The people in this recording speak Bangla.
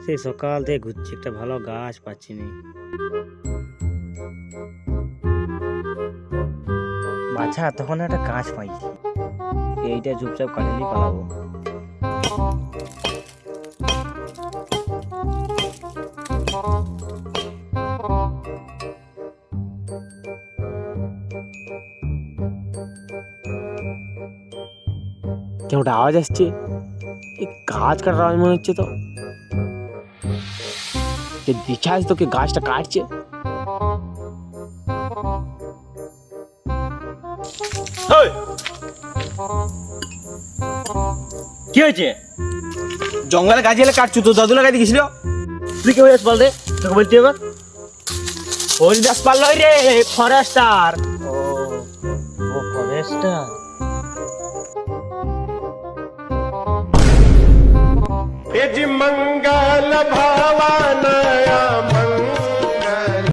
সেই সকাল থেকে ঘুরছি, একটা ভালো গাছ পাচ্ছি না। বাছা তখন একটা গাছ পাইছি, এইটা চুপচাপ কাটিয়ে পালাবো। কেমন আওয়াজ আসছে? এই গাছ কাটার আওয়াজ মনে হচ্ছে তো। যে দিছাস তোকে গাছটা কাটছে। কি হয়েছে? জঙ্গলে গাছ এলে কাটছু, তো দাদু লাগাই গেছিল। তুই কে হয়েছিস বল দে, তোকে বলতে হবে। হরিদাস পাল্লই রে, ফরেস্টার। ও ফরেস্টার। मंगल भावनया